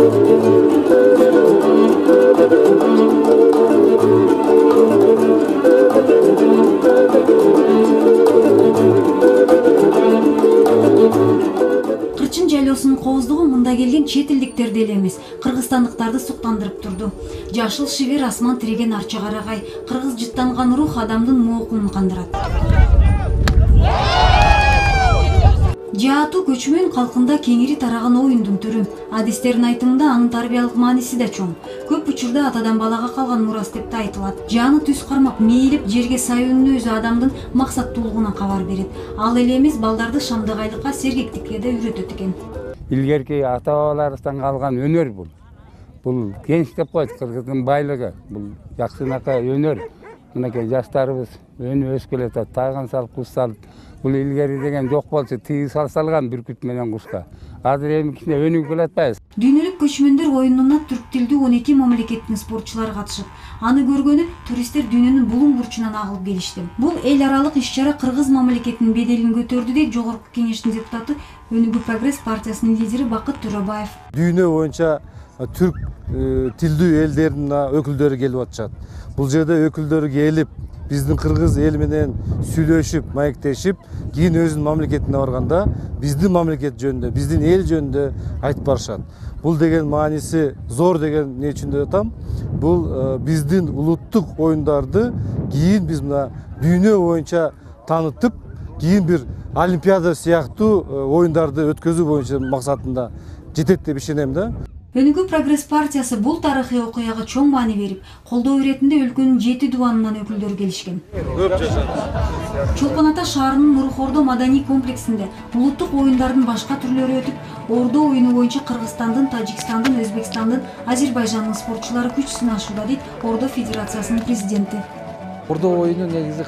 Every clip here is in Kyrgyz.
Кырчын жайлоосунун кооздугу мында келген чет элдиктерди эле эмес, кыргызстандыктарды суктандырып турду. Жашыл шигир, асман тиреген арча карагай, кыргыз жыттанган рух адамдын моокунун кандырат. Жаатуу көчмөн калкында кеңири тараган оюндун түрү. Адистердин айтымында анын тарбиялык мааниси да чоң. Көп учурда атадан балага калган мурас деп да айтылат. Жаны түз кармап, мээлеп жерге саюунун өзү адамдын максаттуулугунан кабар берет. Ал эле эмес, балдарды шамдагайлыкка, сергектикке да үйрөтөт экен. Илгерки ата-бабаларыбыздан калган өнөр бул. Бул генч деп коет, кыргыздын байлыгы. Бул жакшынакай өнөр. Мынакей жаштарыбыз өнүп өсүп келатат, тагын салып, куш салып. Бул илгери деген жок болчу, тиги салсалган бүркүт менен кушка. Азыр эми кичине өнүгүп келатпайбыз. Дүйнөлүк көчмөндөр оюнуна түрк тилдүү 12 мамлекеттин спортчулары катышып, аны көргөнү туристтер дүйнөнүн булуң бурчунан агылып келишти. Бул эл аралык иш-чара Кыргыз мамлекетинин беделин көтөрдү дейт Жогорку Кеңештин депутаты, Өнүгүү Прогресс партиясынын лидери Бакыт Төрөбаев. Дүйнө боюнча түрк тилдүү элдердин өкүлдөрү келип атышат. Бул жерде өкүлдөрү келип, биздин кыргыз эл менен сүйлөшүп, маектешип, кийин өзүнүн мамлекетине барганда биздин мамлекет жөнүндө, биздин эл жөнүндө айтып барышат. Бул деген мааниси зор деген эмне үчүн деп атам? Бул биздин улуттук оюндарды кийин биз мына дүйнө боюнча таанытып, кийин бир олимпиада сыяктуу оюндарды өткөзүү боюнча максатында жетет деп ишенем да. Өнүгүү Прогресс партиясы бул тарыхый окуяга чоң маани берип, колдоо иретинде өлкөнүн 7 дубанынан өкүлдөрү келишкен. Чолпон Ата шаарынын Нурухордо маданий комплексинде улуттук оюндардын башка түрлөрү өтүп, ордо оюну боюнча Кыргызстандын, Тажикстандын, Өзбекстандын, Азербайжандын спортчулары күч сынашууда дейт Ордо Федерациясынын президенти. Ордо оюну негизи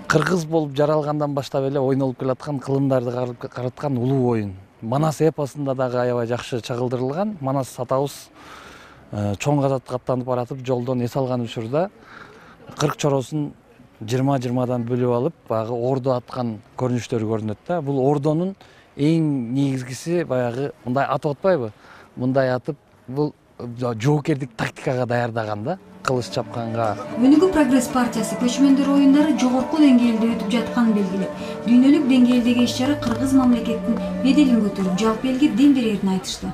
кыргыз болуп жаралгандан баштап эле ойнолуп келаткан, кылымдарды караткан улуу оюн. Манас эпосунда дагы аябай жакшы чагылдырылган. Манас атабыз чоң казатка аттанып баратып, жолдон эс алган учурда 40 чороосун 20-20дан бөлүп алып, баягы ордо аткан көрүнүштөрү көрүнөт да. Бул ордонун эң негизгиси баягы мындай атып атпайбы? Мындай атып, бул жоокердик тактикага даярдаган да. Кылыч чапканга. Өнүгүү Прогресс партиясы көчмөндөр оюндары жогорку деңгээлде өтүп жатканын белгилеп, дүйнөлүк деңгээлдеги иш-чара Кыргыз мамлекетинин беделин көтөрүп, жалпы элге дем берерин айтышты.